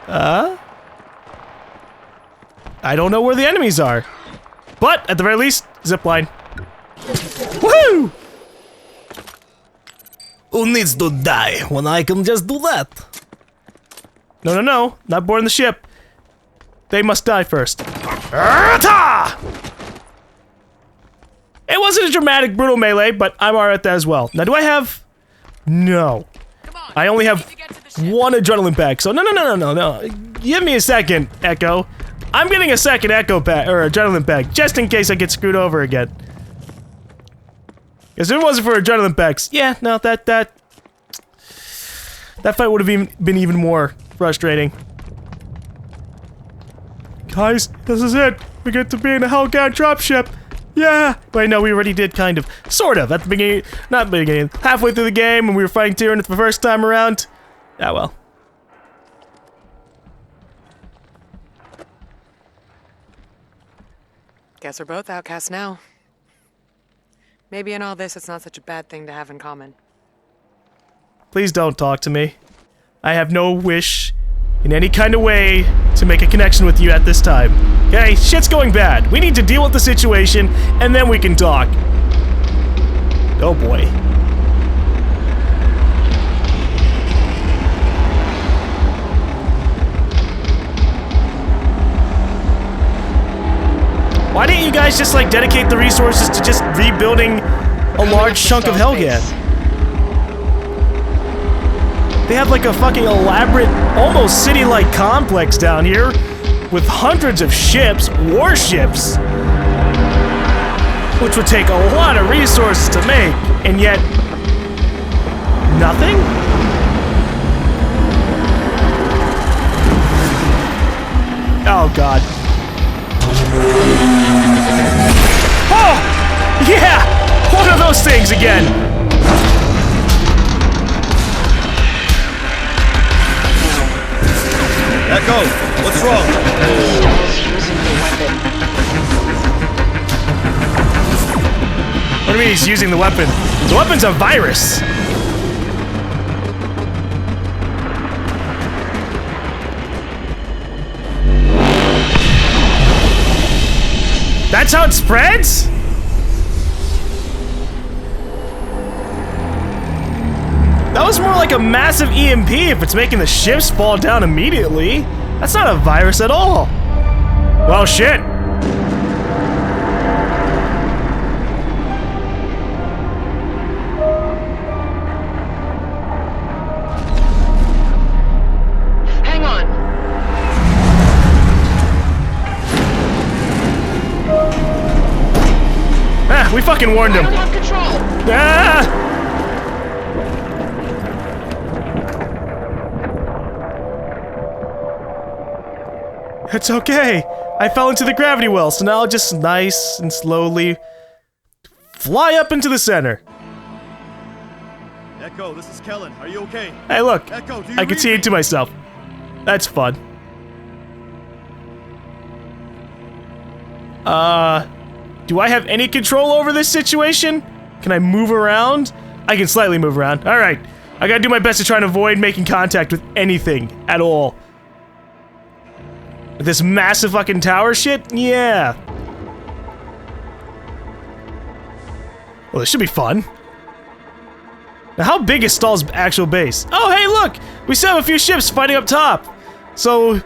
I don't know where the enemies are. But, at the very least, zipline. Woohoo! Who needs to die when I can just do that? No, no, no. Not boarding the ship. They must die first. It wasn't a dramatic, brutal melee, but I'm alright at that as well. Now, do I have... No. I only have one adrenaline pack, so no. Give me a second, Echo. I'm getting a second Echo pack, or adrenaline pack, just in case I get screwed over again. Because if it wasn't for adrenaline packs, yeah, no, that fight would have been even more frustrating. Guys, this is it. We get to be in a Helghast dropship. Yeah! Wait, no, we already did kind of. Sort of, at the beginning. Not the beginning. Halfway through the game when we were fighting Tyranid for the first time around. Ah, well. Guess we're both outcasts now. Maybe in all this, it's not such a bad thing to have in common. Please don't talk to me. I have no wish in any kind of way to make a connection with you at this time. Okay? Shit's going bad. We need to deal with the situation, and then we can talk. Oh boy. Why didn't you guys just, like, dedicate the resources to just rebuilding a large chunk of Helghast? They have, like, a fucking elaborate, almost city-like complex down here with hundreds of ships, warships, which would take a lot of resources to make, and yet... nothing? Oh, God. Oh! Yeah! One of those things again! Echo, what's wrong? Using the weapon. What do you mean he's using the weapon? The weapon's a virus! That's how it spreads? That was more like a massive EMP if it's making the ships fall down immediately. That's not a virus at all. Well, shit. Hang on. Ah, we fucking warned him. I don't have control. Ah! It's okay. I fell into the gravity well, so now I'll just nice and slowly fly up into the center. Echo, this is Kellen. Are you okay? Hey, look. Echo, do you I can see it to myself. That's fun. Do I have any control over this situation? Can I move around? I can slightly move around. Alright. I gotta do my best to try and avoid making contact with anything at all. This massive fucking tower shit? Yeah. Well, this should be fun. Now, how big is Stahl's actual base? Oh, hey, look! We still have a few ships fighting up top. So,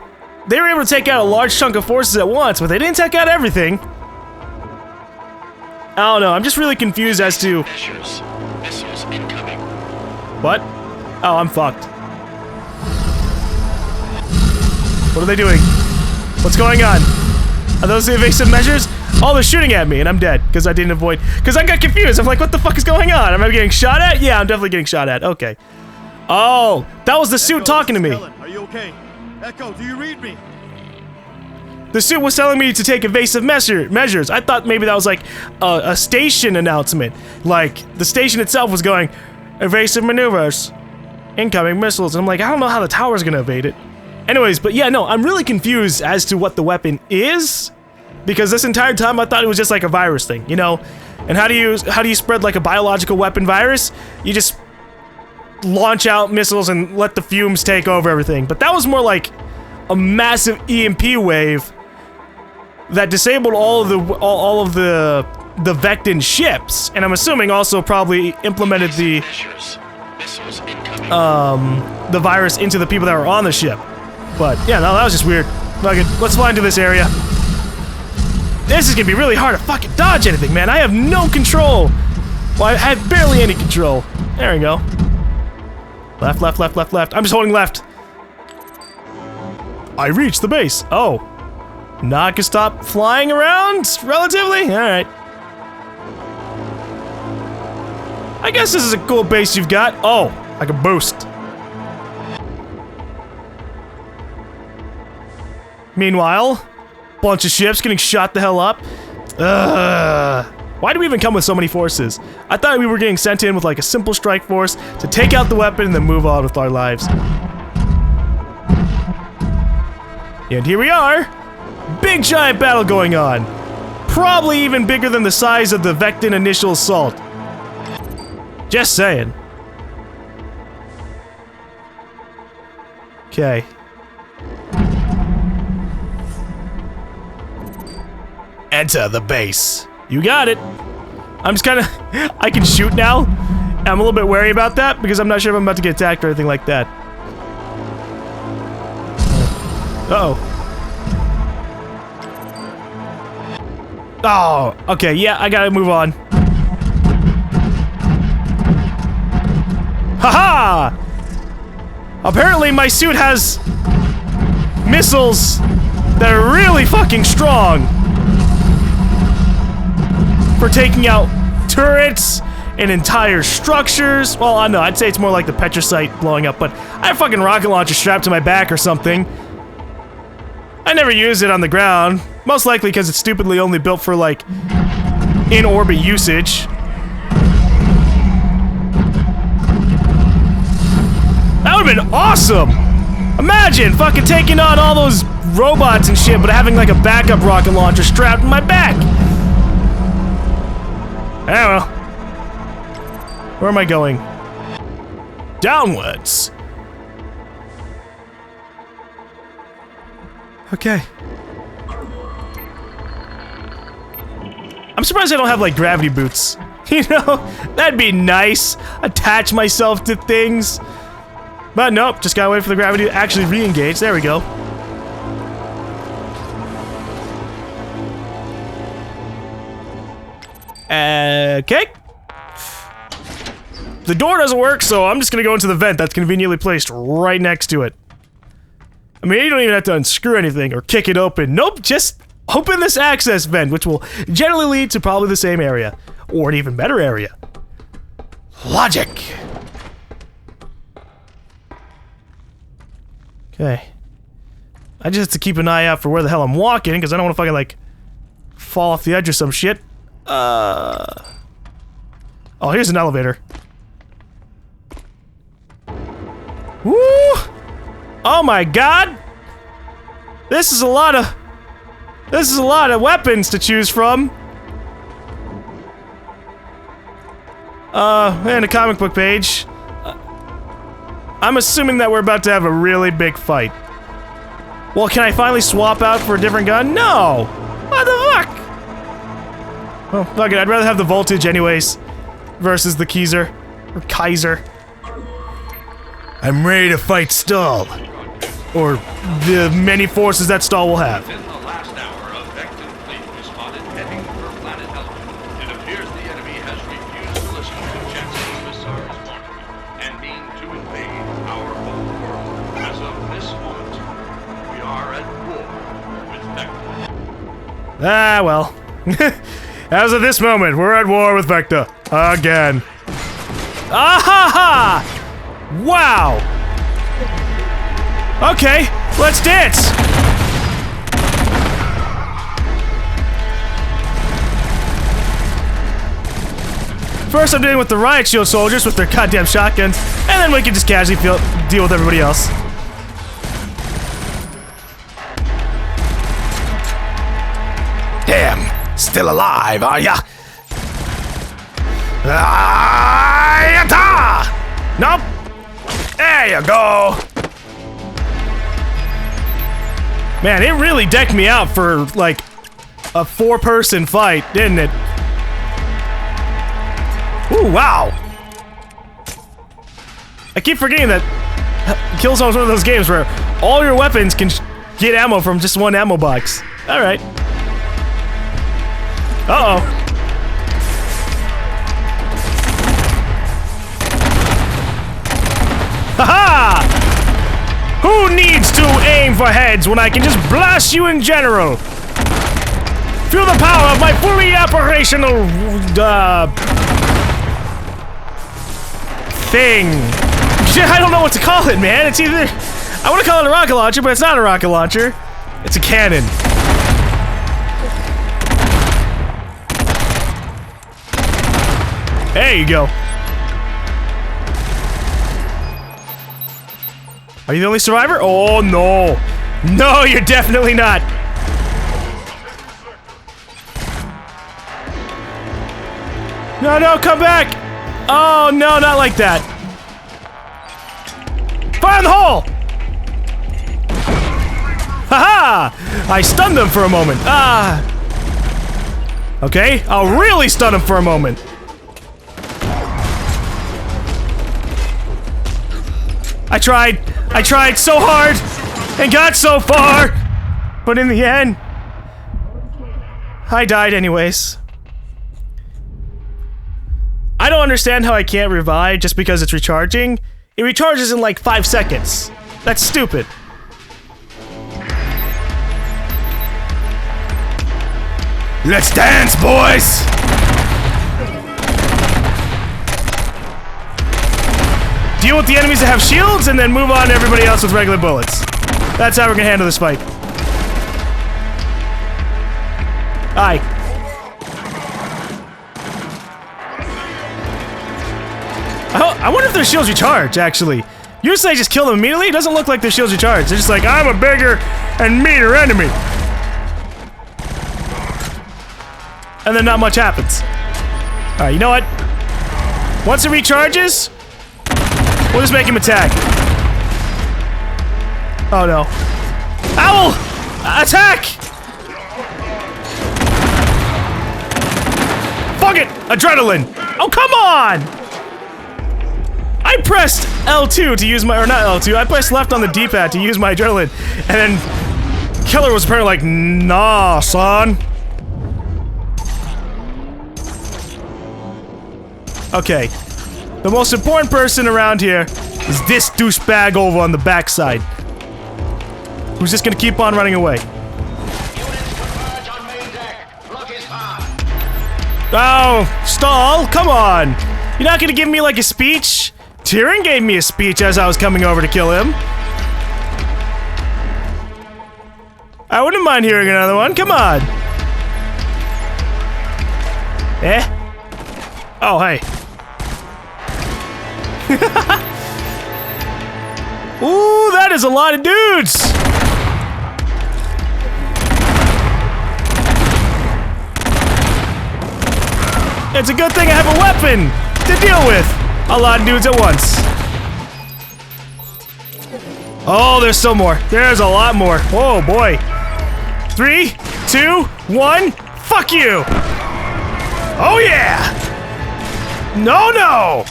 they were able to take out a large chunk of forces at once, but they didn't take out everything. I don't know, I'm just really confused as to... Missiles incoming. What? Oh, I'm fucked. What are they doing? What's going on? Are those the evasive measures? Oh, they're shooting at me, and I'm dead, because I didn't avoid... Because I got confused, I'm like, what the fuck is going on? Am I getting shot at? Yeah, I'm definitely getting shot at, okay. Oh, that was the suit talking to me. Kellen, are you okay? Echo, do you read me? The suit was telling me to take evasive measures. I thought maybe that was like a station announcement. Like, the station itself was going, evasive maneuvers, incoming missiles. And I'm like, I don't know how the tower's gonna evade it. Anyways, but yeah, no, I'm really confused as to what the weapon is. Because this entire time I thought it was just like a virus thing, you know? And how do you spread like a biological weapon virus? You just launch out missiles and let the fumes take over everything. But that was more like a massive EMP wave that disabled all of the Vektan ships, and I'm assuming also probably implemented the Missiles incoming. the virus into the people that were on the ship. But yeah, no, that was just weird. Okay, let's fly into this area. This is gonna be really hard to fucking dodge anything, man. I have no control. Well, I have barely any control. There we go. Left, left, left, left, left. I'm just holding left. I reached the base. Oh. Not gonna stop flying around, relatively? Alright. I guess this is a cool base you've got. Oh, I can boost. Meanwhile, bunch of ships getting shot the hell up. Why do we even come with so many forces? I thought we were getting sent in with like a simple strike force to take out the weapon and then move on with our lives. And here we are. Big giant battle going on. Probably even bigger than the size of the Vektan initial assault. Just saying. Okay. Enter the base. You got it. I'm just kind of... I can shoot now. I'm a little bit wary about that because I'm not sure if I'm about to get attacked or anything like that. Uh-oh. Oh, okay, yeah, I gotta move on. Haha! Apparently my suit has missiles that are really fucking strong for taking out turrets and entire structures. Well, I know, I'd say it's more like the Petrosite blowing up, but I have a fucking rocket launcher strapped to my back or something. I never use it on the ground. Most likely because it's stupidly only built for, like, in-orbit usage. That would've been awesome! Imagine fucking taking on all those robots and shit, but having, like, a backup rocket launcher strapped to my back! Oh well. Where am I going? Downwards. Okay. I'm surprised I don't have, like, gravity boots. You know? That'd be nice. Attach myself to things. But nope, just gotta wait for the gravity to actually re-engage. There we go. Okay. The door doesn't work, so I'm just gonna go into the vent that's conveniently placed right next to it. I mean, you don't even have to unscrew anything or kick it open. Nope, just open this access vent, which will generally lead to probably the same area. Or an even better area. Logic! Okay. I just have to keep an eye out for where the hell I'm walking, because I don't want to fucking, like, fall off the edge or some shit. Oh, here's an elevator. Woo! Oh my god! This is a lot of weapons to choose from. And a comic book page. I'm assuming that we're about to have a really big fight. Well, can I finally swap out for a different gun? No! What the fuck? Oh, fuck it, I'd rather have the voltage anyways. Versus the Kaiser. Or Kaiser. I'm ready to fight Stahl. Or the many forces that Stahl will have. In the last hour, a Vektan fleet was spotted heading for planet Helghast. It appears the enemy has refused to listen to Chancellor Visar's warning and mean to invade our whole world. As of this moment, we are at war with Vekta. Ah, well. As of this moment, we're at war with Vekta. Again. Ah ha ha! Wow! Okay, let's dance! First I'm dealing with the riot shield soldiers with their goddamn shotguns, and then we can just casually deal with everybody else. Damn! Still alive, are ya? Ah-ya-ta! Nope! There you go! Man, it really decked me out for, like, a 4-person fight, didn't it? Ooh, wow! I keep forgetting that Killzone is one of those games where all your weapons can get ammo from just one ammo box. Alright. Uh-oh. Haha! Who needs to aim for heads when I can just blast you in general? Feel the power of my fully operational, thing. I don't know what to call it, man. It's either... I want to call it a rocket launcher, but it's not a rocket launcher. It's a cannon. There you go. Are you the only survivor? Oh, no. No, you're definitely not. No, no, come back. Oh, no, not like that. Fire in the hole! Haha! I stunned him for a moment. Ah. Okay, I'll really stun him for a moment. I tried so hard and got so far, but in the end, I died anyways. I don't understand how I can't revive just because it's recharging. It recharges in like 5 seconds. That's stupid. Let's dance, boys! Deal with the enemies that have shields, and then move on to everybody else with regular bullets. That's how we're gonna handle this fight. Aye. I wonder if their shields recharge, actually. Usually I just kill them immediately. It doesn't look like their shields recharge. They're just like, I'm a bigger and meaner enemy. And then not much happens. Alright, you know what? Once it recharges, we'll just make him attack. Oh no. Owl! Attack! Fuck it! Adrenaline! Oh, come on! I pressed L2 to use my, or not L2, I pressed left on the D-pad to use my adrenaline, and then Killer was apparently like, nah, son. Okay. The most important person around here is this douchebag over on the backside, who's just gonna keep on running away. Oh, stall? Come on! You're not gonna give me like a speech? Tyrion gave me a speech as I was coming over to kill him. I wouldn't mind hearing another one. Come on. Eh? Oh, hey. Ooh, that is a lot of dudes! It's a good thing I have a weapon to deal with a lot of dudes at once. Oh, there's still more. There's a lot more. Oh, boy. 3, 2, 1. Fuck you! Oh, yeah! No, no!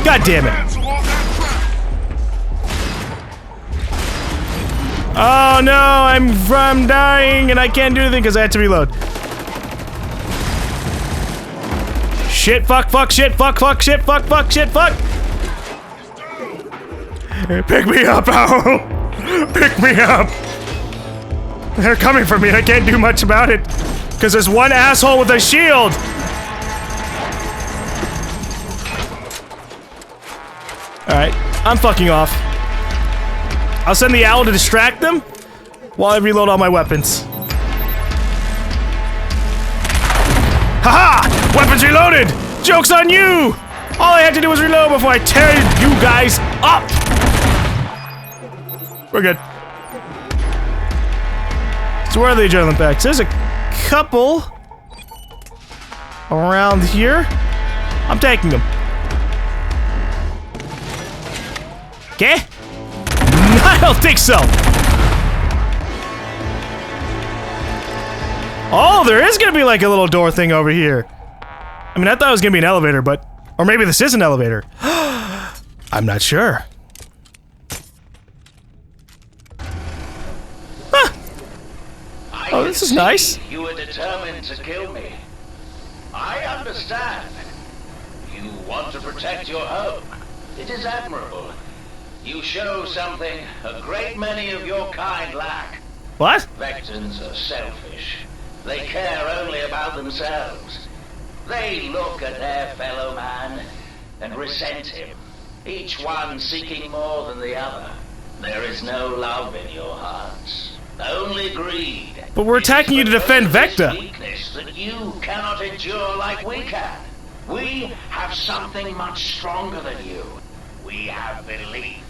God damn it. Oh no, I'm dying and I can't do anything because I had to reload. Shit, fuck, shit, fuck, shit, fuck, shit, fuck. Pick me up, Owl. Pick me up. They're coming for me. I can't do much about it because there's one asshole with a shield. Alright, I'm fucking off. I'll send the owl to distract them while I reload all my weapons. Haha! Weapons reloaded! Joke's on you! All I had to do was reload before I tear you guys up! We're good. So where are the adrenaline packs? There's a couple around here. I'm taking them. Okay? I don't think so. Oh, there is gonna be like a little door thing over here. I mean, I thought it was gonna be an elevator, but... Or maybe this is an elevator. I'm not sure. Huh. Oh, this is nice. You were determined to kill me. I understand. You want to protect your home. It is admirable. You show something a great many of your kind lack. What? Vektans are selfish. They care only about themselves. They look at their fellow man and resent him, each one seeking more than the other. There is no love in your hearts, only greed. But we're attacking you to defend Vekta. Weakness that you cannot endure like we can. We have something much stronger than you. We have belief.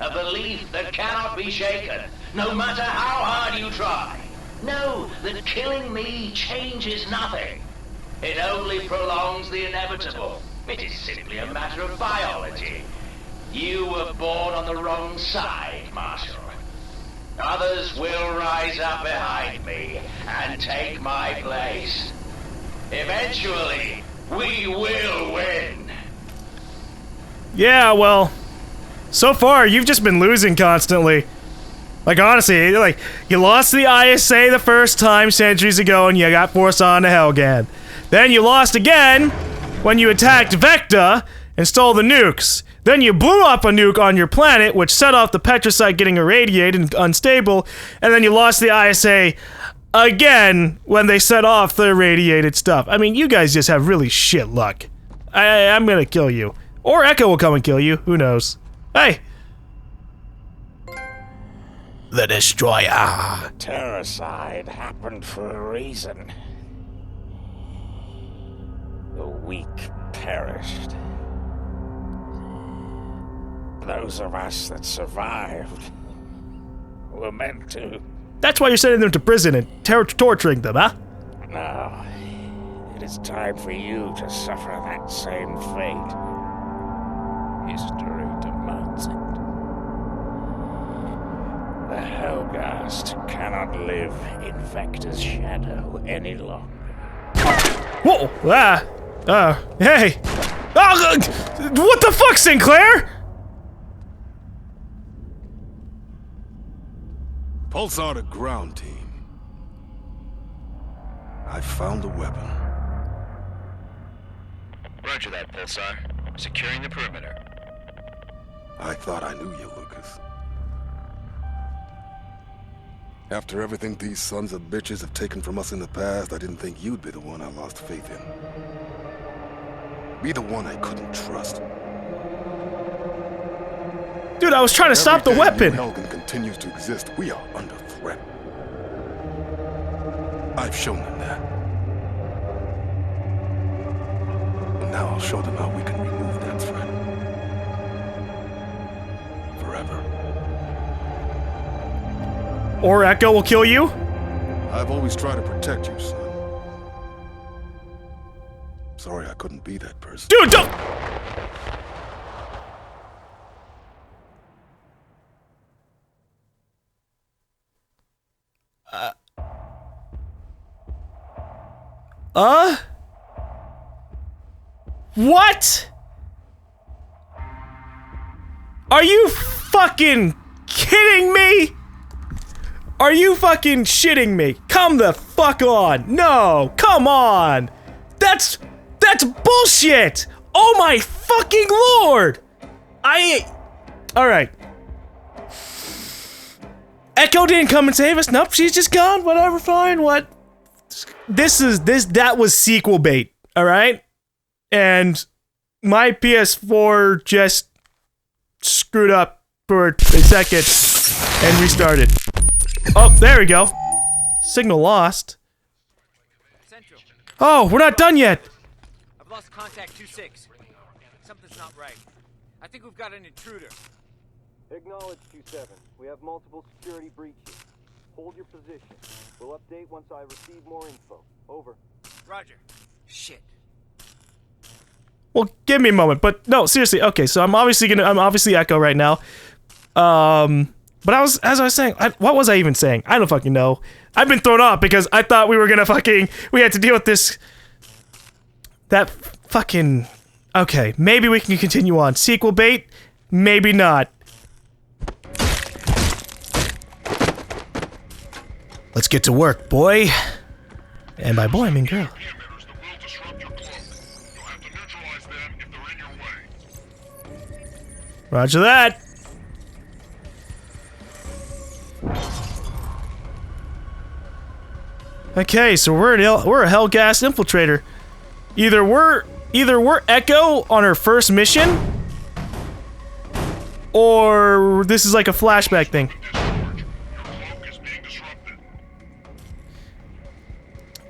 A belief that cannot be shaken, no matter how hard you try. Know that killing me changes nothing. It only prolongs the inevitable. It is simply a matter of biology. You were born on the wrong side, Marshal. Others will rise up behind me and take my place. Eventually, we will win. Yeah, well... So far, you've just been losing constantly. Like, honestly, like, you lost to the ISA the first time centuries ago and you got forced on to Helghast. Then you lost again when you attacked Vekta and stole the nukes. Then you blew up a nuke on your planet, which set off the petrosite getting irradiated and unstable. And then you lost the ISA again when they set off the irradiated stuff. I mean, you guys just have really shit luck. I'm gonna kill you. Or Echo will come and kill you. Who knows? Hey! The Destroyer. Terrorcide happened for a reason. The weak perished. Those of us that survived were meant to. That's why you're sending them to prison and torturing them, huh? Now, it is time for you to suffer that same fate. History demands it. The Helghast cannot live in Vekta's shadow any longer. Whoa! Hey! Oh, what the fuck, Sinclair? Pulsar to ground team. I found a weapon. Roger that, Pulsar. Securing the perimeter. I thought I knew you, Lucas. After everything these sons of bitches have taken from us in the past, I didn't think you'd be the one I lost faith in. Be the one I couldn't trust. Dude, I was trying to stop the weapon. Every day Helghast continues to exist, we are under threat. I've shown them that. And now I'll show them how we can remove that threat. Forever. Or Echo will kill you? I've always tried to protect you, son. Sorry I couldn't be that person. Dude, don't! What? Are you fucking kidding me? Are you fucking shitting me? Come the fuck on. No, come on. That's bullshit. Oh my fucking lord. All right. Echo didn't come and save us. Nope, she's just gone. Whatever, fine. What? That was sequel bait. All right? And my PS4 just screwed up for a second and restarted. Oh, there we go. Signal lost. Central. Oh, we're not done yet. I've lost contact 2-6. Something's not right. I think we've got an intruder. Acknowledge 2-7. We have multiple security breaches. Hold your position. We'll update once I receive more info. Over. Roger. Shit. Well, give me a moment, but no, seriously. Okay, so I'm obviously Echo right now. But as I was saying, what was I even saying? I don't fucking know. I've been thrown off because I thought we were gonna we had to deal with this. That fucking. Okay, maybe we can continue on. Sequel bait? Maybe not. Let's get to work, boy. And by boy, I mean girl. Roger that. Okay, so we're a Helghast infiltrator. Either we're Echo on her first mission, or this is like a flashback thing.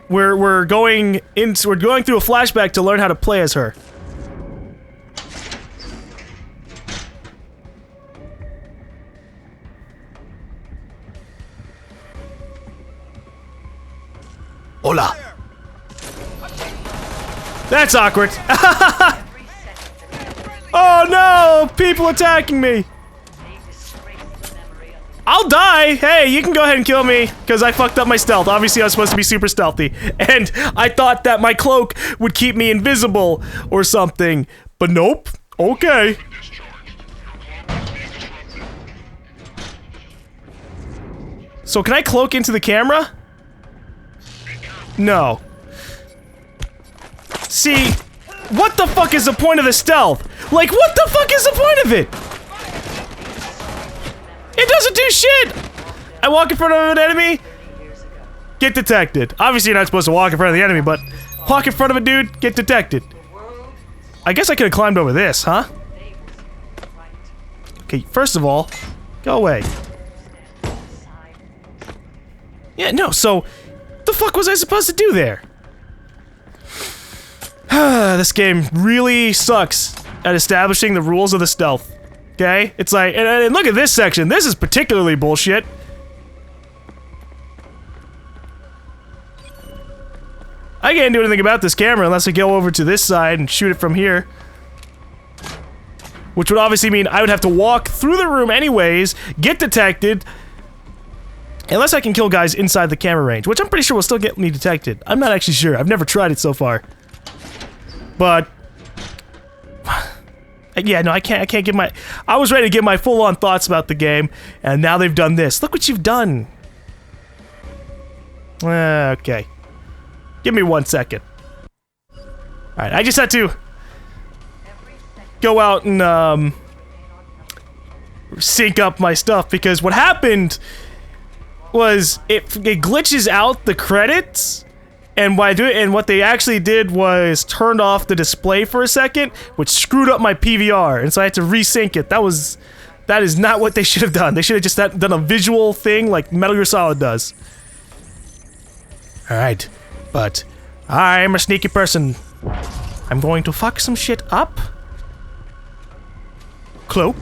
We're going through a flashback to learn how to play as her. Hola. That's awkward. Oh no! People attacking me! I'll die! Hey, you can go ahead and kill me, because I fucked up my stealth. Obviously, I was supposed to be super stealthy. And I thought that my cloak would keep me invisible or something. But nope. Okay. So can I cloak into the camera? No. See, what the fuck is the point of the stealth? Like, what the fuck is the point of it? It doesn't do shit! I walk in front of an enemy, get detected. Obviously you're not supposed to walk in front of the enemy, but walk in front of a dude, get detected. I guess I could have climbed over this, huh? Okay, first of all, go away. Yeah, no, so, the fuck was I supposed to do there? This game really sucks at establishing the rules of the stealth. Okay? It's like, and look at this section. This is particularly bullshit. I can't do anything about this camera unless I go over to this side and shoot it from here. Which would obviously mean I would have to walk through the room anyways, get detected, unless I can kill guys inside the camera range, which I'm pretty sure will still get me detected. I'm not actually sure. I've never tried it so far. But yeah, no, I can't give my... I was ready to give my full-on thoughts about the game, and now they've done this. Look what you've done. Okay. Give me 1 second. Alright, I just had to go out and, sync up my stuff, because what happened was it glitches out the credits, and what they actually did was turned off the display for a second, which screwed up my PVR, and so I had to resync it. That is not what they should have done. They should have just done a visual thing like Metal Gear Solid does. Alright, but I'm a sneaky person. I'm going to fuck some shit up. Cloak.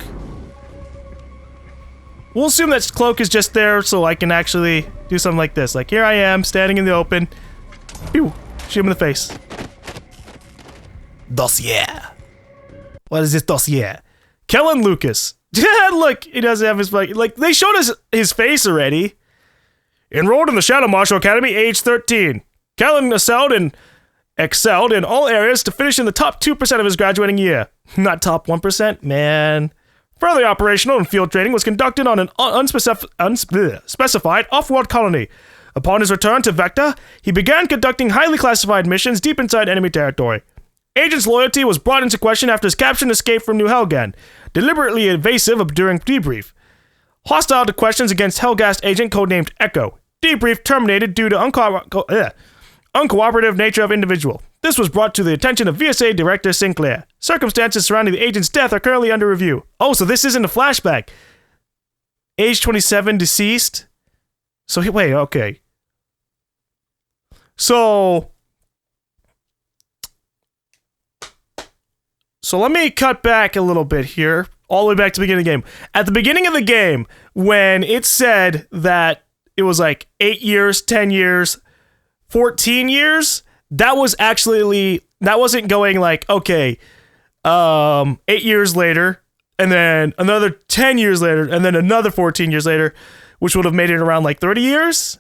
We'll assume that cloak is just there so I can actually do something like this. Like, here I am, standing in the open. Pew! Shoot him in the face. Dossier. What is this dossier? Kellen Lucas. Look, he doesn't have his... Like, they showed us his face already. Enrolled in the Shadow Marshal Academy, age 13. Kellen excelled in all areas to finish in the top 2% of his graduating year. Not top 1%? Man... Further operational and field training was conducted on an unspecified off-world colony. Upon his return to Vekta, he began conducting highly classified missions deep inside enemy territory. Agent's loyalty was brought into question after his capture and escape from New Helghast, deliberately evasive during debrief. Hostile to questions against Helghast agent codenamed Echo. Debrief terminated due to uncooperative nature of individual. This was brought to the attention of VSA Director Sinclair. Circumstances surrounding the agent's death are currently under review. Oh, so this isn't a flashback. Age 27, deceased. So, wait, okay. So let me cut back a little bit here, all the way back to the beginning of the game. At the beginning of the game, when it said that it was like 8 years, 10 years, 14 years, that wasn't going like, okay, 8 years later, and then another 10 years later, and then another 14 years later, which would have made it around like 30 years,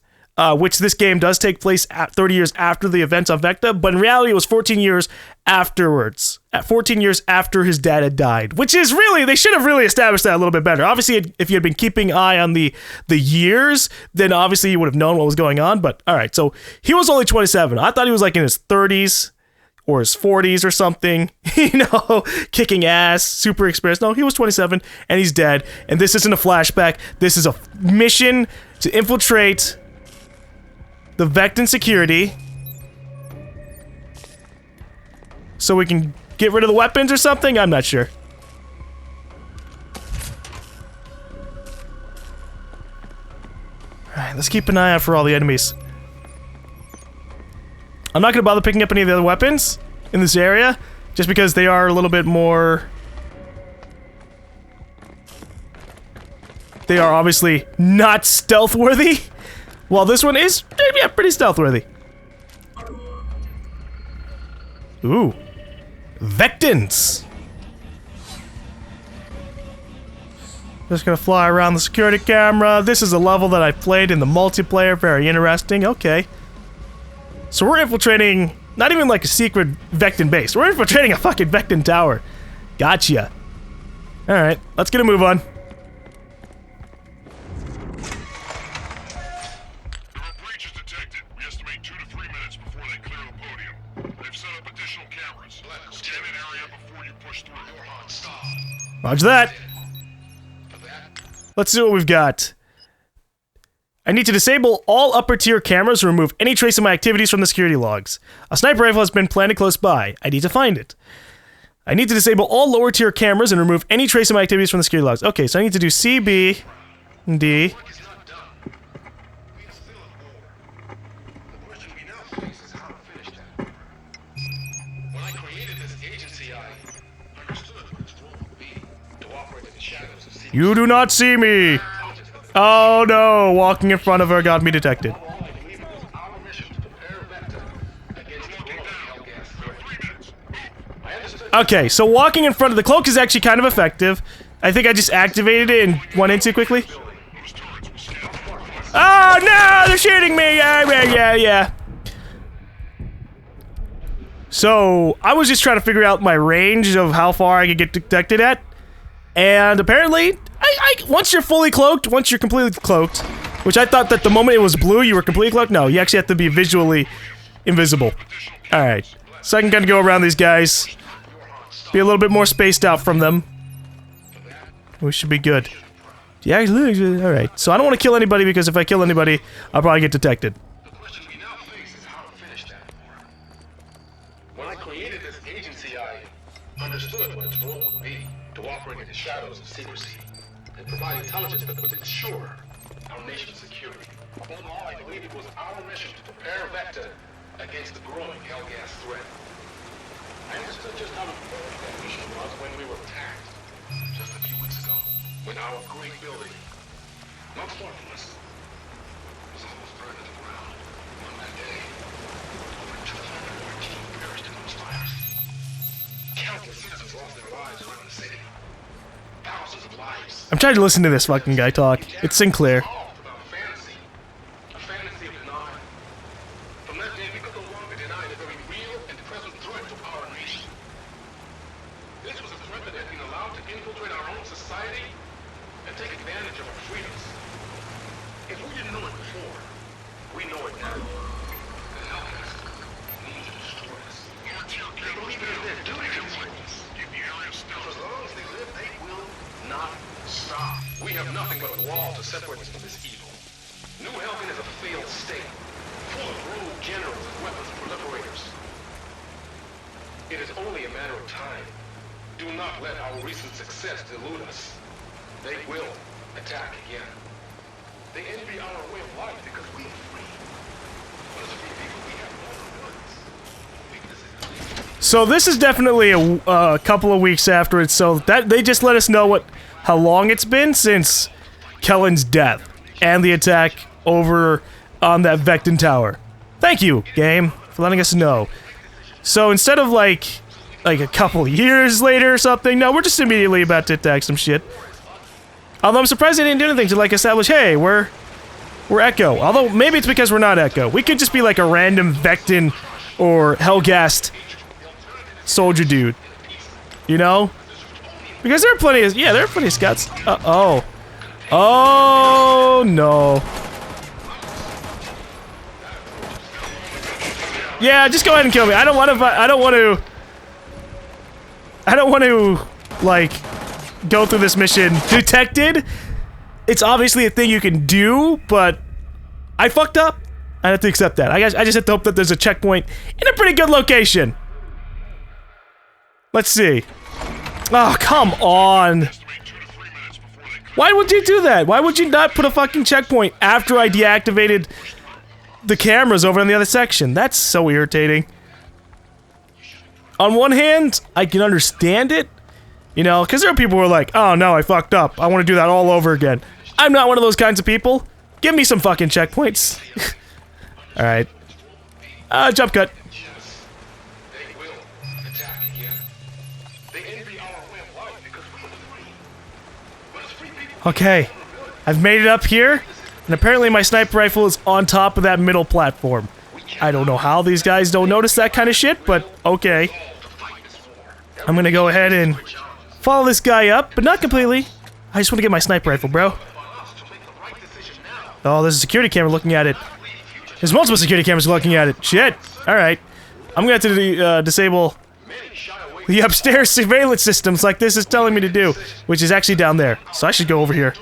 which this game does take place at 30 years after the events on Vekta, but in reality it was 14 years afterwards, at 14 years after his dad had died, which is really, they should have really established that a little bit better. Obviously, if you had been keeping an eye on the years, then obviously you would have known what was going on, but all right, so he was only 27. I thought he was like in his 30s, or his 40s or something, kicking ass, super experienced. No, he was 27, and he's dead, and this isn't a flashback. This is a mission to infiltrate the Vektan security so we can get rid of the weapons or something? I'm not sure. Alright, let's keep an eye out for all the enemies. I'm not going to bother picking up any of the other weapons in this area, just because they are a little bit more... They are obviously not stealth-worthy, while this one is, yeah, pretty stealth-worthy. Ooh. Vektans! Just gonna fly around the security camera. This is a level that I played in the multiplayer, very interesting, okay. So we're infiltrating, not even like a secret Vektan base. We're infiltrating a fucking Vektan tower. Gotcha. Alright, let's get a move on. Breach is detected. We estimate 2 to 3 minutes before they clear the podium. They've set up additional cameras. Scan an area before you push through. Roger that. Let's see what we've got. I need to disable all upper tier cameras and remove any trace of my activities from the security logs. A sniper rifle has been planted close by. I need to find it. I need to disable all lower tier cameras and remove any trace of my activities from the security logs. Okay, so I need to do C, B, and D. You do not see me! Oh no, walking in front of her got me detected. Okay, so walking in front of the cloak is actually kind of effective. I think I just activated it and went in too quickly. Oh no, they're shooting me! Yeah. So, I was just trying to figure out my range of how far I could get detected at. And apparently, once you're fully cloaked, once you're completely cloaked, which I thought that the moment it was blue, you were completely cloaked. No, you actually have to be visually invisible. Alright, so I can kind of go around these guys, be a little bit more spaced out from them. We should be good. Yeah, alright, so I don't want to kill anybody because if I kill anybody, I'll probably get detected. When I created this agency, I understood what its role would be. To operate in the shadows of secrecy and provide intelligence that would ensure our nation's security. Above all, I believe it was our mission to prepare Vekta against the growing Helghast threat. I understood just how important that mission was when we were attacked just a few weeks ago, when our great building, not far from us, was almost burned to the ground. On that day, over 214 perished in those fires. Countless citizens lost their lives around the city. Thousands of lives. I'm trying to listen to this fucking guy talk. It's Sinclair. A fantasy of denial. From that day, we could no longer deny the very real and present threat to our nation. This was a threat that had been allowed to infiltrate our own society and take advantage of our freedoms. If we didn't know it before, we know it now. The Helghast needs to destroy us. They believe it is their duty to fight us. For as long as they live, they will not stop. We have nothing but a wall to separate us from this evil. New Helghast is a failed state, full of rogue generals and weapons proliferators. It is only a matter of time. Do not let our recent success delude us. They will attack again. They envy our way of life because we are free. But as free people, we have vulnerabilities. So this is definitely a couple of weeks after it, so that they just let us know how long it's been since Kellen's death and the attack over on that Vektan tower. Thank you, game, for letting us know. So instead of like like a couple years later or something. No, we're just immediately about to attack some shit. Although I'm surprised they didn't do anything to like establish, hey, we're Echo. Although maybe it's because we're not Echo. We could just be like a random Vekta or Helghast soldier dude. You know? Because there are plenty of, yeah, there are plenty of scouts. Uh-oh. Oh, no. Yeah, just go ahead and kill me. I don't want to, like, go through this mission detected. It's obviously a thing you can do, but I fucked up. I have to accept that. I just have to hope that there's a checkpoint in a pretty good location. Let's see. Oh, come on. Why would you do that? Why would you not put a fucking checkpoint after I deactivated the cameras over in the other section? That's so irritating. On one hand, I can understand it. You know, because there are people who are like, oh no, I fucked up. I want to do that all over again. I'm not one of those kinds of people. Give me some fucking checkpoints. Alright. Jump cut. Okay. I've made it up here, and apparently my sniper rifle is on top of that middle platform. I don't know how these guys don't notice that kind of shit, but okay. I'm gonna go ahead and follow this guy up, but not completely. I just want to get my sniper rifle, bro. Oh, there's a security camera looking at it. There's multiple security cameras looking at it. Shit. Alright. I'm gonna have to disable the upstairs surveillance systems like this is telling me to do, which is actually down there. So I should go over here.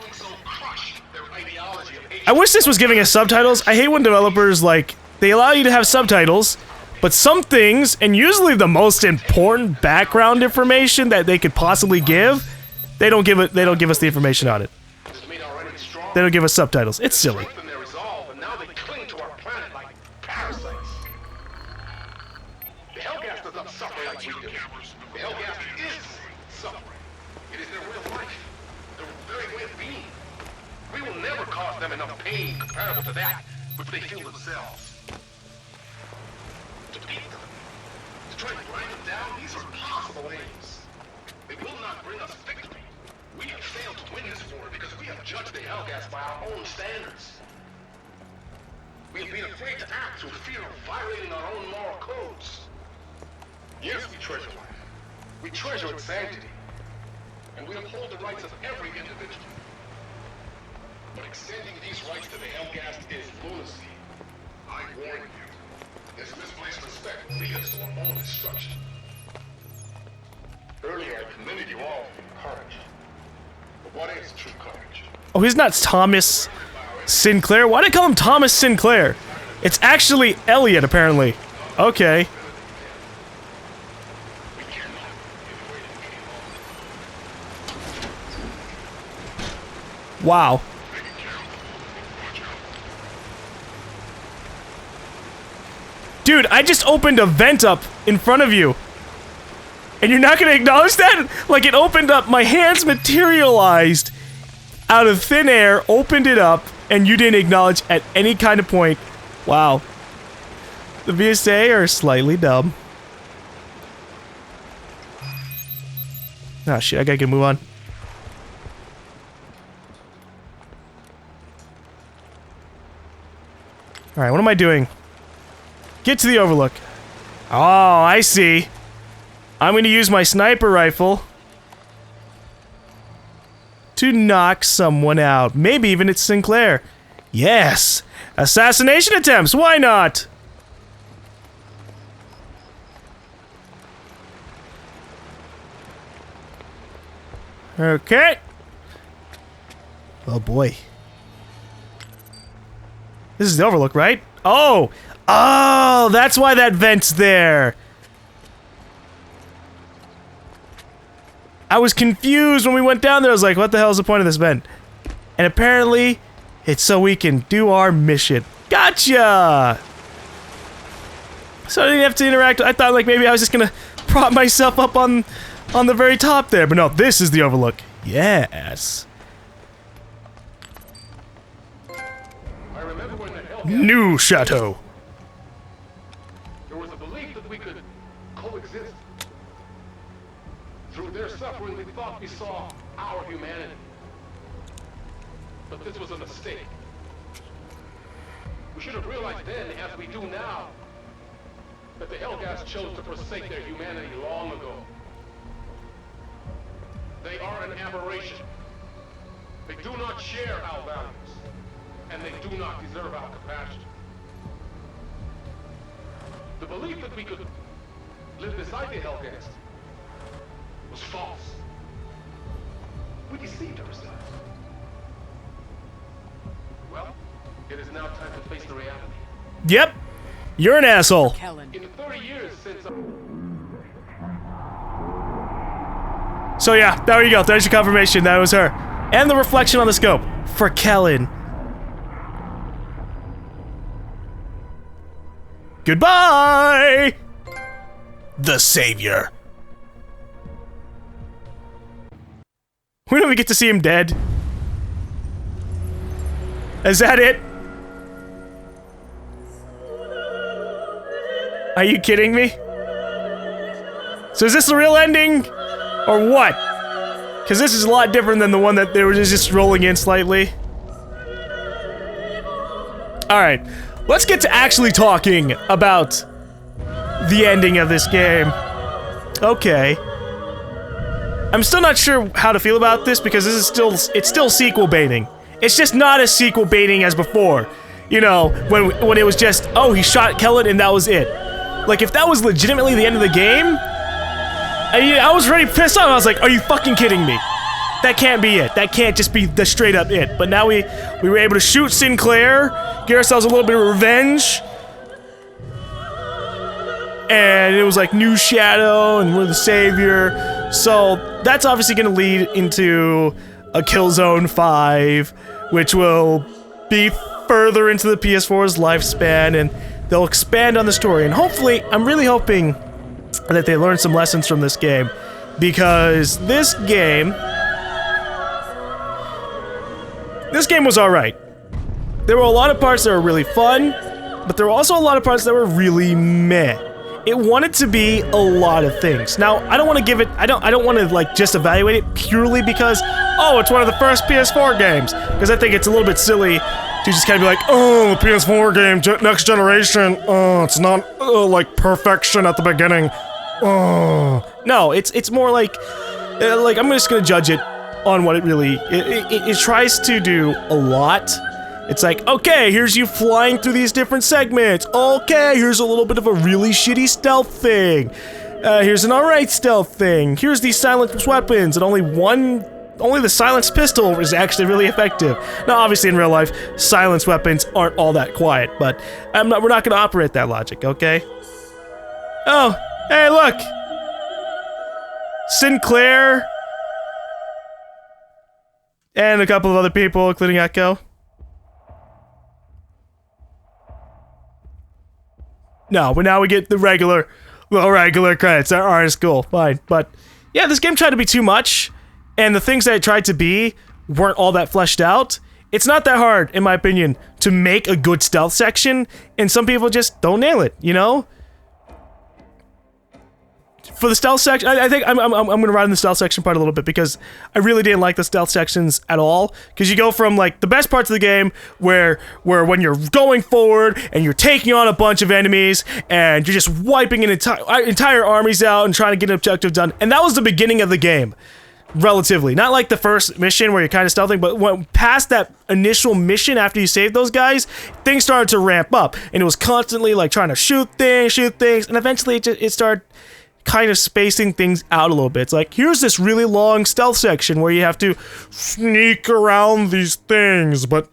I wish this was giving us subtitles. I hate when developers, like, they allow you to have subtitles, but some things, and usually the most important background information that they could possibly give, they don't give us the information on it. They don't give us subtitles. It's silly. Comparable to that which they feel themselves. To beat them, to try to grind them down, these are impossible aims. They will not bring us victory. We have failed to win this war because we have judged the Helghast by our own standards. We have been afraid to act through fear of violating our own moral codes. Yes, we treasure life. We treasure its sanctity. And we uphold the rights of every individual. But extending these rights to the Helghast is lunacy. I warn you, this misplaced respect will lead us to our own destruction. Earlier I commended you all for your courage. But what is true courage? Oh, he's not Thomas Sinclair? Why did I call him Thomas Sinclair? It's actually Elliot, apparently. Okay. Wow. Dude, I just opened a vent up in front of you. And you're not gonna acknowledge that? Like, it opened up, my hands materialized out of thin air, opened it up, and you didn't acknowledge at any kind of point. Wow. The VSA are slightly dumb. Oh shit, I gotta move on. Alright, what am I doing? Get to the overlook. Oh, I see. I'm going to use my sniper rifle to knock someone out. Maybe even it's Sinclair. Yes! Assassination attempts, why not? Okay. Oh boy. This is the overlook, right? Oh! Oh, that's why that vent's there. I was confused when we went down there. I was like, what the hell is the point of this vent? And apparently, it's so we can do our mission. Gotcha! So I didn't have to interact. I thought like maybe I was just gonna prop myself up on the very top there. But no, this is the overlook. Yes. New chateau. There was a belief that we could coexist. But this was a mistake. We should have realized then, as we do now, that the Helghast chose to forsake their humanity long ago. They are an aberration. They do not share our values, and they do not deserve our compassion. The belief that we could live beside the Helghast was false. We deceived ourselves. Well, it is now time to face the reality. Yep. You're an asshole. In the 30 years since... So yeah, there you go. There's your confirmation. That was her. And the reflection on the scope. For Kellen. Goodbye! The Savior. We don't even get to see him dead. Is that it? Are you kidding me? So is this the real ending? Or what? Because this is a lot different than the one that they were just rolling in slightly. Alright, let's get to actually talking about the ending of this game. Okay. I'm still not sure how to feel about this because this is still sequel baiting. It's just not as sequel baiting as before. You know, when it was just, oh, he shot Kellen and that was it. Like, if that was legitimately the end of the game, I was already pissed off. I was like, are you fucking kidding me? That can't be it. That can't just be the straight up it. But now we were able to shoot Sinclair, get ourselves a little bit of revenge. And it was like New Shadow and we're the savior. So that's obviously going to lead into a Killzone 5, which will be further into the PS4's lifespan, and they'll expand on the story. And hopefully, I'm really hoping that they learn some lessons from this game, because this game was alright. There were a lot of parts that were really fun, but there were also a lot of parts that were really meh. It wanted to be a lot of things. Now, I don't want to give it, I don't want to like just evaluate it purely because, oh, it's one of the first PS4 games. Because I think it's a little bit silly to just kind of be like, oh, the PS4 game, next generation, it's not like perfection at the beginning. No, it's more like I'm just gonna judge it on what it really, it tries to do a lot. It's like, okay, here's you flying through these different segments. Okay, here's a little bit of a really shitty stealth thing. Here's an alright stealth thing. Here's these silenced weapons, and only the silenced pistol is actually really effective. Now, obviously, in real life, silenced weapons aren't all that quiet, but we're not gonna operate that logic, okay? Oh, hey, look! Sinclair, and a couple of other people, including Echo. No, but now we get the regular credits. Alright, it's cool, fine. But, yeah, this game tried to be too much, and the things that it tried to be weren't all that fleshed out. It's not that hard, in my opinion, to make a good stealth section, and some people just don't nail it, you know? For the stealth section, I think I'm gonna ride in the stealth section part a little bit because I really didn't like the stealth sections at all. Because you go from like the best parts of the game where when you're going forward and you're taking on a bunch of enemies and you're just wiping an entire armies out and trying to get an objective done, and that was the beginning of the game, relatively. Not like the first mission where you're kind of stealthing, but when past that initial mission after you saved those guys, things started to ramp up, and it was constantly like trying to shoot things, and eventually it started kind of spacing things out a little bit. It's like, here's this really long stealth section where you have to sneak around these things, but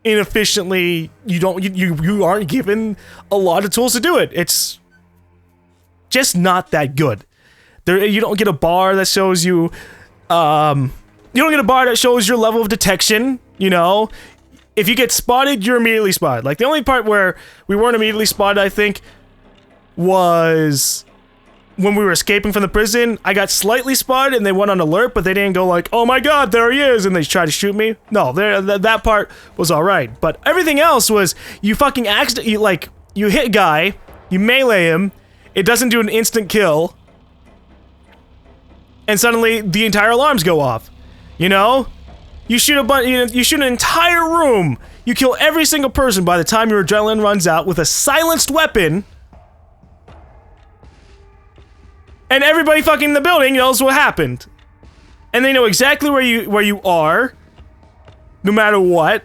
inefficiently. You aren't given a lot of tools to do it. It's just not that good. You don't get a bar that shows you, you don't get a bar that shows your level of detection, you know? If you get spotted, you're immediately spotted. Like, the only part where we weren't immediately spotted, I think, was when we were escaping from the prison. I got slightly spotted and they went on alert, but they didn't go like, oh my god, there he is, and they tried to shoot me. No, that part was alright. But everything else was, you fucking accidentally, like, you hit a guy, you melee him, it doesn't do an instant kill, and suddenly the entire alarms go off. You know? You shoot you shoot an entire room. You kill every single person by the time your adrenaline runs out with a silenced weapon. And everybody fucking in the building knows what happened. And they know exactly where you are, no matter what.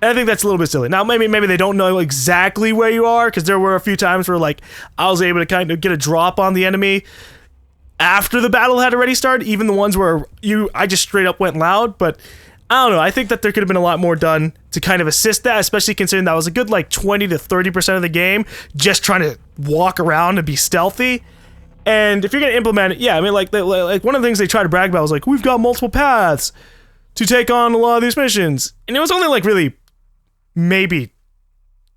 And I think that's a little bit silly. Now, maybe they don't know exactly where you are, because there were a few times where, like, I was able to kind of get a drop on the enemy after the battle had already started, even the ones where I just straight up went loud. But I don't know, I think that there could have been a lot more done to kind of assist that, especially considering that was a good, like, 20 to 30% of the game just trying to walk around and be stealthy. And if you're gonna implement it, yeah, I mean, like one of the things they try to brag about was like, we've got multiple paths to take on a lot of these missions, and it was only like really maybe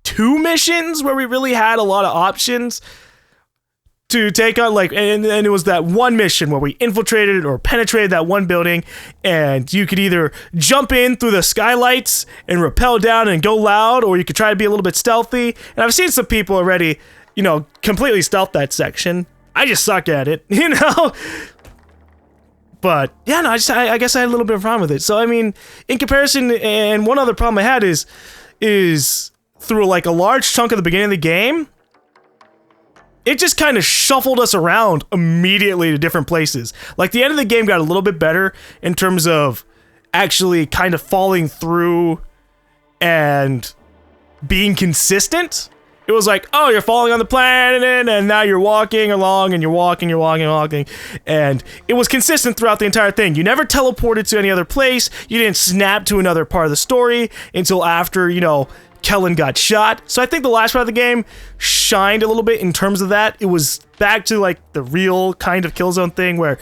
2 missions where we really had a lot of options to take on, like, and it was that one mission where we infiltrated or penetrated that one building, and you could either jump in through the skylights and rappel down and go loud, or you could try to be a little bit stealthy. And I've seen some people already, you know, completely stealth that section. I just suck at it, you know? But, yeah, no, I guess I had a little bit of a problem with it. So, I mean, in comparison, and one other problem I had is through, like, a large chunk of the beginning of the game, it just kind of shuffled us around immediately to different places. Like, the end of the game got a little bit better in terms of actually kind of falling through and being consistent. It was like, oh, you're falling on the planet, and now you're walking along, and you're walking. And it was consistent throughout the entire thing. You never teleported to any other place. You didn't snap to another part of the story until after, you know, Kellen got shot. So I think the last part of the game shined a little bit in terms of that. It was back to, like, the real kind of Killzone thing where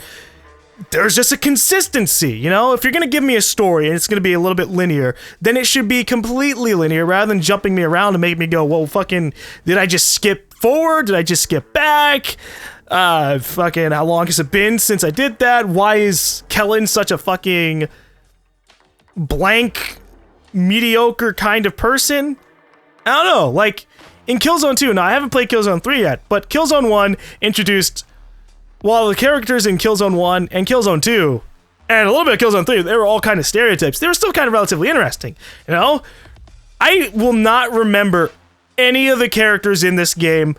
there's just a consistency, you know? If you're gonna give me a story and it's gonna be a little bit linear, then it should be completely linear rather than jumping me around and make me go, whoa, fucking, did I just skip forward? Did I just skip back? Fucking, how long has it been since I did that? Why is Kellen such a fucking blank, mediocre kind of person? I don't know, like, in Killzone 2, now I haven't played Killzone 3 yet, but Killzone 1 introduced, while the characters in Killzone 1 and Killzone 2, and a little bit of Killzone 3, they were all kind of stereotypes. They were still kind of relatively interesting, you know? I will not remember any of the characters in this game,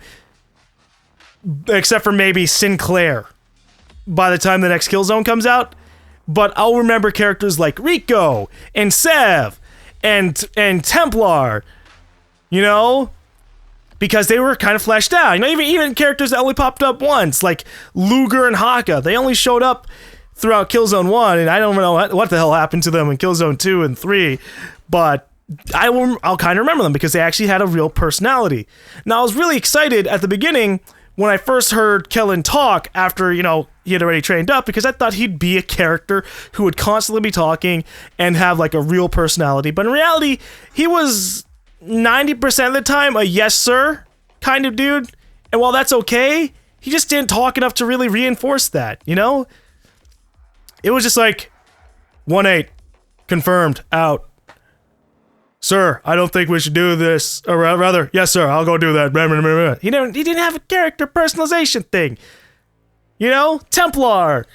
except for maybe Sinclair, by the time the next Killzone comes out. But I'll remember characters like Rico, and Sev, and Templar, you know? Because they were kind of fleshed out. You know, even characters that only popped up once, like Luger and Haka, they only showed up throughout Killzone 1, and I don't know what the hell happened to them in Killzone 2 and 3, but I'll kind of remember them because they actually had a real personality. Now, I was really excited at the beginning when I first heard Kellen talk after, you know, he had already trained up, because I thought he'd be a character who would constantly be talking and have, like, a real personality. But in reality, he was 90% of the time a yes sir kind of dude, and while that's okay, he just didn't talk enough to really reinforce that, you know? It was just like 1-8 confirmed, out. Sir, I don't think we should do this, or rather, yes sir, I'll go do that. He didn't have a character personalization thing, you know? Templar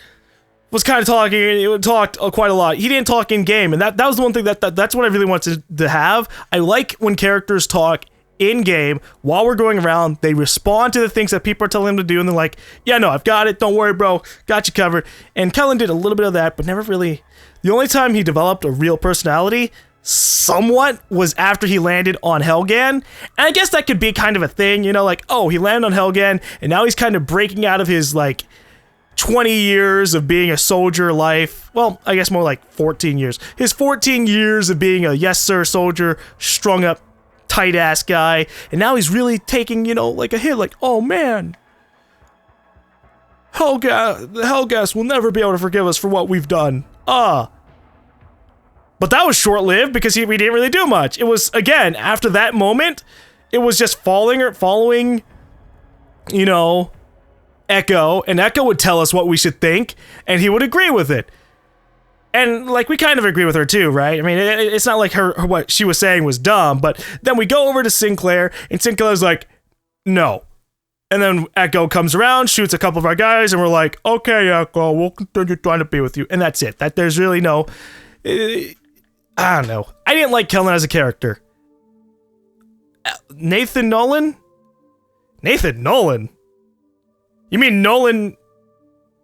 was kind of talking, he talked quite a lot. He didn't talk in game, and that was the one thing that's what I really wanted to have. I like when characters talk in game while we're going around. They respond to the things that people are telling them to do, and they're like, yeah, no, I've got it, don't worry, bro, got you covered. And Kellen did a little bit of that, but never really. The only time he developed a real personality somewhat was after he landed on Helghast. And I guess that could be kind of a thing, you know, like, oh, he landed on Helghast, and now he's kind of breaking out of his, like, 20 years of being a soldier life. Well, I guess more like 14 years. His 14 years of being a yes sir soldier, strung up, tight ass guy. And now he's really taking, you know, like a hit, like, oh man, Helghast will never be able to forgive us for what we've done. But that was short-lived because we didn't really do much. It was, again, after that moment, it was just following, you know, Echo, and Echo would tell us what we should think, and he would agree with it. And, like, we kind of agree with her too, right? I mean, it's not like her what she was saying was dumb, but then we go over to Sinclair, and Sinclair's like, no. And then Echo comes around, shoots a couple of our guys, and we're like, okay, Echo, we'll continue trying to be with you. And that's it. That there's really no... I don't know. I didn't like Kellen as a character. Nathan Nolan? Nathan Nolan? You mean Nolan?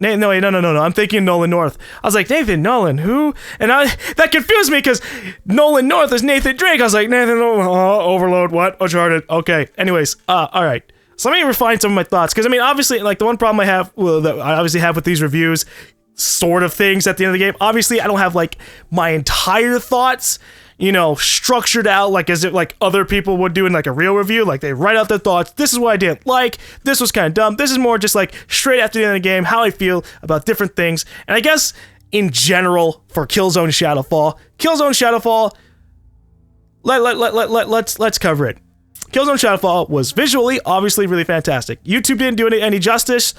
No, I'm thinking Nolan North. I was like, Nathan Nolan, who? And that confused me because Nolan North is Nathan Drake. I was like, Nathan Nolan, Overload, what? Uncharted. Okay. Anyways, all right. So let me refine some of my thoughts. Because, I mean, obviously, like, the one problem I have, that I obviously have with these reviews, sort of things at the end of the game, obviously, I don't have, like, my entire thoughts, you know, structured out, like, as if, like, other people would do in, like, a real review. Like, they write out their thoughts. This is what I didn't like. This was kind of dumb. This is more just, like, straight after the end of the game, how I feel about different things. And I guess, in general, for Killzone Shadowfall, let's cover it. Killzone Shadowfall was visually, obviously, really fantastic. YouTube didn't do it any justice.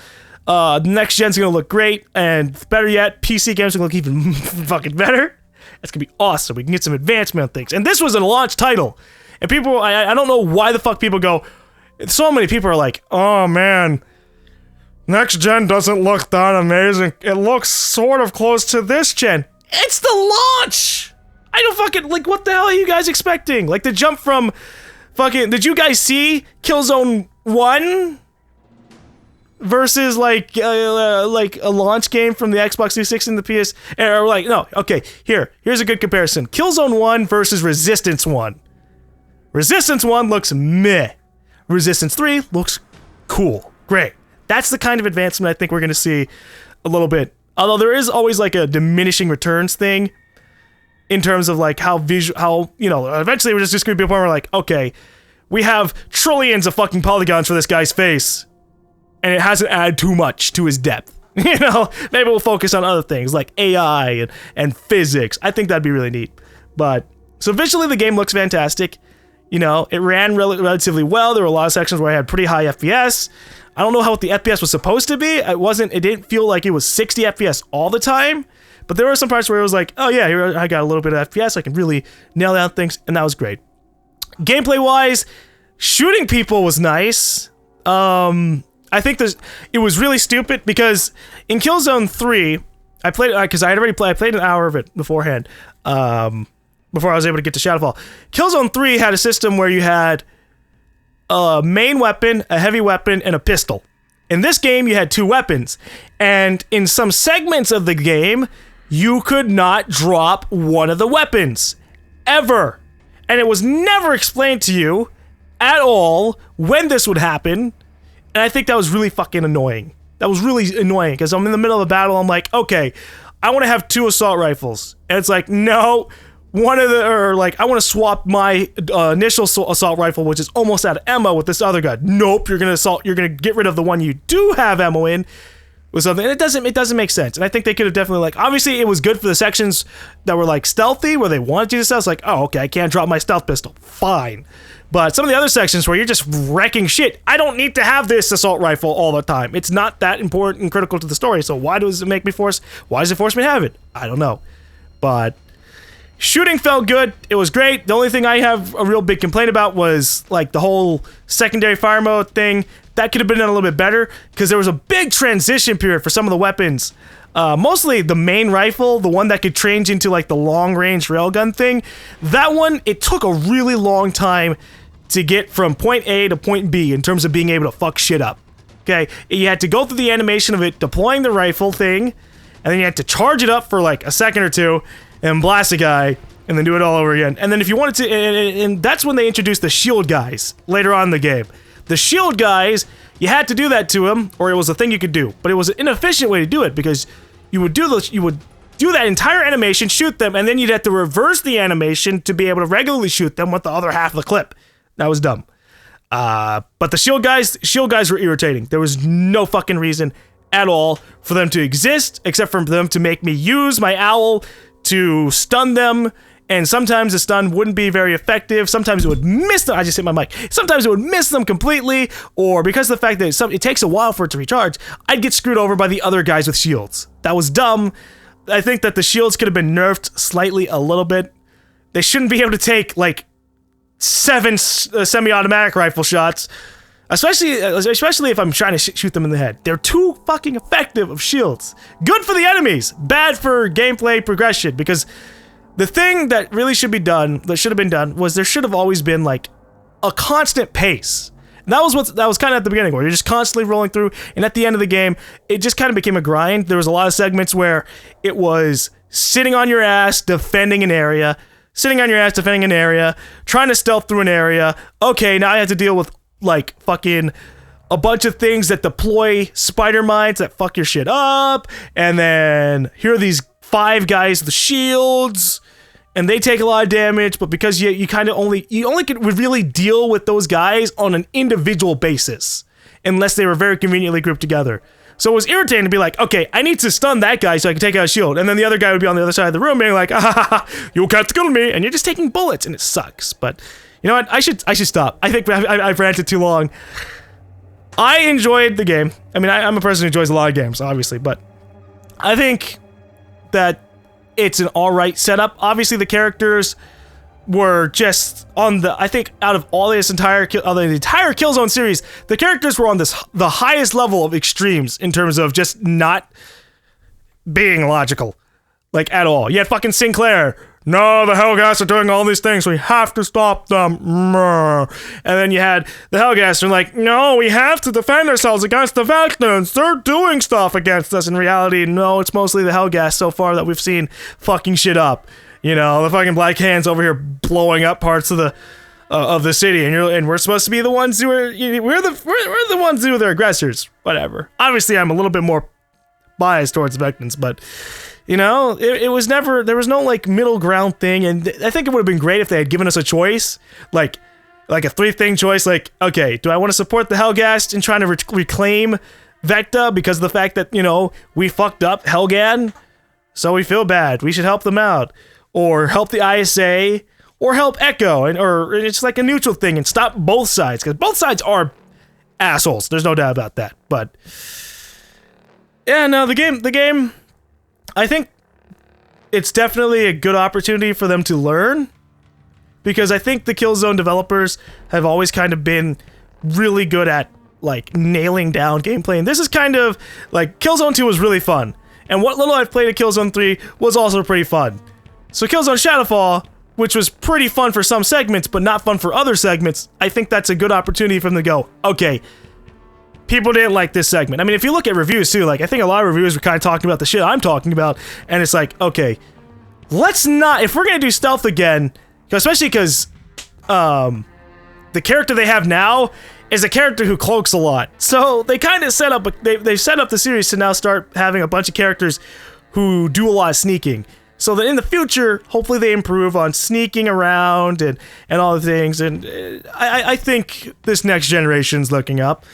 Next gen's gonna look great, and better yet, PC games are gonna look even fucking better. That's gonna be awesome. We can get some advancement on things. And this was a launch title. And people, I don't know why the fuck people go, so many people are like, oh man, next gen doesn't look that amazing. It looks sort of close to this gen. It's the launch! I don't fucking, like, what the hell are you guys expecting? Like, the jump from fucking, did you guys see Killzone 1? Versus like a launch game from the Xbox 360 and the PS, or like, no, okay, here's a good comparison. Killzone 1 versus Resistance 1. Resistance 1 looks meh. Resistance 3 looks cool. Great. That's the kind of advancement I think we're going to see a little bit. Although there is always like a diminishing returns thing in terms of like how you know, eventually we're just going to be a point where we're like, okay, we have trillions of fucking polygons for this guy's face, and it hasn't added too much to his depth. You know, maybe we'll focus on other things like AI and physics. I think that'd be really neat. But, so visually the game looks fantastic. You know, it ran relatively well. There were a lot of sections where I had pretty high FPS. I don't know how the FPS was supposed to be. It didn't feel like it was 60 FPS all the time. But there were some parts where it was like, oh yeah, here I got a little bit of FPS. I can really nail down things, and that was great. Gameplay-wise, shooting people was nice. I think it was really stupid because in Killzone 3, I played it because I played an hour of it beforehand, before I was able to get to Shadowfall. Killzone 3 had a system where you had a main weapon, a heavy weapon, and a pistol. In this game, you had 2 weapons, and in some segments of the game, you could not drop one of the weapons, ever. And it was never explained to you at all when this would happen. And I think that was really fucking annoying. That was really annoying because I'm in the middle of a battle. I'm like, okay, I want to have 2 assault rifles. And it's like, no, I want to swap my initial assault rifle, which is almost out of ammo, with this other gun. Nope, you're going to get rid of the one you do have ammo in with something. And it doesn't make sense. And I think they could have definitely, like, obviously it was good for the sections that were like stealthy, where they wanted you to stealth. It's like, oh, okay, I can't drop my stealth pistol. Fine. But some of the other sections where you're just wrecking shit, I don't need to have this assault rifle all the time. It's not that important and critical to the story, so why does it force me to have it? I don't know. But shooting felt good. It was great. The only thing I have a real big complaint about was like the whole secondary fire mode thing. That could have been done a little bit better because there was a big transition period for some of the weapons. Mostly the main rifle, the one that could change into like the long-range railgun thing. That one, it took a really long time to get from point A to point B in terms of being able to fuck shit up. Okay, you had to go through the animation of it deploying the rifle thing, and then you had to charge it up for like a second or two, and blast a guy, and then do it all over again. And then if you wanted to, and that's when they introduced the shield guys later on in the game. The shield guys, you had to do that to them, or it was a thing you could do. But it was an inefficient way to do it because you would do that entire animation, shoot them, and then you'd have to reverse the animation to be able to regularly shoot them with the other half of the clip. That was dumb. But the shield guys were irritating. There was no fucking reason at all for them to exist, except for them to make me use my owl to stun them. And sometimes the stun wouldn't be very effective. Sometimes it would miss them. I just hit my mic. Sometimes it would miss them completely, or because of the fact that it takes a while for it to recharge, I'd get screwed over by the other guys with shields. That was dumb. I think that the shields could have been nerfed slightly a little bit. They shouldn't be able to take like 7 semi-automatic rifle shots, especially if I'm trying to shoot them in the head. They're too fucking effective of shields. Good for the enemies, bad for gameplay progression, because The thing that really should have been done, was there should have always been like a constant pace. And that was kind of at the beginning, where you're just constantly rolling through, and at the end of the game, it just kind of became a grind. There was a lot of segments where it was sitting on your ass, defending an area, trying to stealth through an area. Okay, now I have to deal with like fucking a bunch of things that deploy spider mines that fuck your shit up, and then here are these 5 guys with shields, and they take a lot of damage, but because you only could really deal with those guys on an individual basis, unless they were very conveniently grouped together. So it was irritating to be like, okay, I need to stun that guy so I can take out a shield, and then the other guy would be on the other side of the room being like, you can't kill me, and you're just taking bullets, and it sucks. But you know what? I should stop. I think I've ranted too long. I enjoyed the game. I mean, I'm a person who enjoys a lot of games, obviously, but I think that it's an alright setup. Obviously, the characters were just on the, I think out of all this entire Killzone series, the characters were on the highest level of extremes in terms of just not being logical, like at all. You had fucking Sinclair. No, the Helghast are doing all these things, we have to stop them. And then you had the Helghast, and like, no, we have to defend ourselves against the Vektans. They're doing stuff against us. In reality, no, it's mostly the Helghast so far that we've seen fucking shit up. You know, the fucking Black Hands over here blowing up parts of the city, and we're supposed to be the ones who are, we're the ones who are the aggressors. Whatever. Obviously, I'm a little bit more biased towards the Vektans, but you know, it was never, there was no like middle ground thing, and I think it would have been great if they had given us a choice, like a 3-thing choice, like, okay, do I want to support the Helghast in trying to reclaim Vekta because of the fact that, you know, we fucked up Helghast, so we feel bad, we should help them out, or help the ISA, or help Echo, or it's like a neutral thing and stop both sides, because both sides are assholes, there's no doubt about that. But yeah, no, the game, I think it's definitely a good opportunity for them to learn, because I think the Killzone developers have always kind of been really good at like nailing down gameplay, and this is kind of like, Killzone 2 was really fun, and what little I've played at Killzone 3 was also pretty fun. So Killzone Shadowfall, which was pretty fun for some segments but not fun for other segments, I think that's a good opportunity for them to go, okay, people didn't like this segment. I mean, if you look at reviews too, like I think a lot of reviewers were kind of talking about the shit I'm talking about, and it's like, okay, let's not, if we're gonna do stealth again, especially because the character they have now is a character who cloaks a lot, so they kind of set up, they set up the series to now start having a bunch of characters who do a lot of sneaking, so that in the future, hopefully they improve on sneaking around and all the things, and I think this next generation's looking up.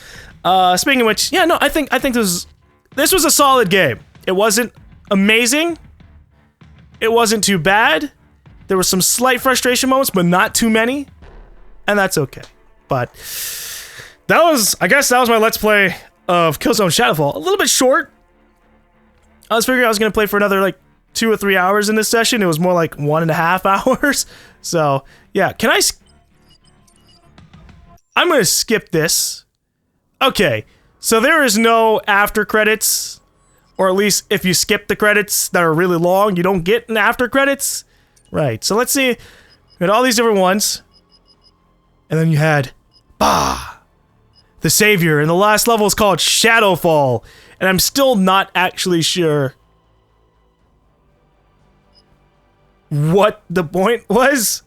Speaking of which, yeah, no, I think this was a solid game. It wasn't amazing. It wasn't too bad. There were some slight frustration moments, but not too many, and that's okay. But I guess that was my Let's Play of Killzone Shadowfall. A little bit short. I was figuring I was gonna play for another like 2 or 3 hours in this session. It was more like 1.5 hours. So yeah, I'm gonna skip this. Okay, so there is no after credits, or at least if you skip the credits that are really long, you don't get an after credits. Right, so let's see. We had all these different ones, and then you had the Savior, and the last level is called Shadowfall, and I'm still not actually sure what the point was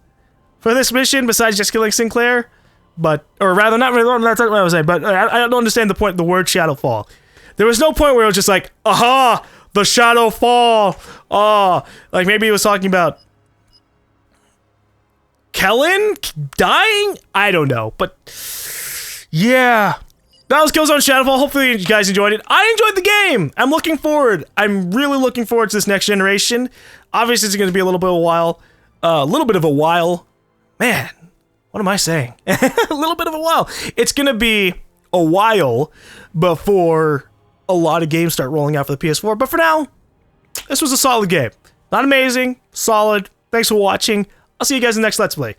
for this mission besides just killing Sinclair. But, or rather, not really, that's not what I was saying, but I don't understand the point of the word Shadowfall. There was no point where it was just like, aha, the Shadowfall, like maybe he was talking about Kellen dying? I don't know, but yeah. That was Killzone Shadowfall. Hopefully you guys enjoyed it. I enjoyed the game. I'm looking forward. I'm really looking forward to this next generation. Obviously it's going to be a little bit of a while. Man. What am I saying? A little bit of a while. It's going to be a while before a lot of games start rolling out for the PS4. But for now, this was a solid game. Not amazing, solid. Thanks for watching. I'll see you guys in the next Let's Play.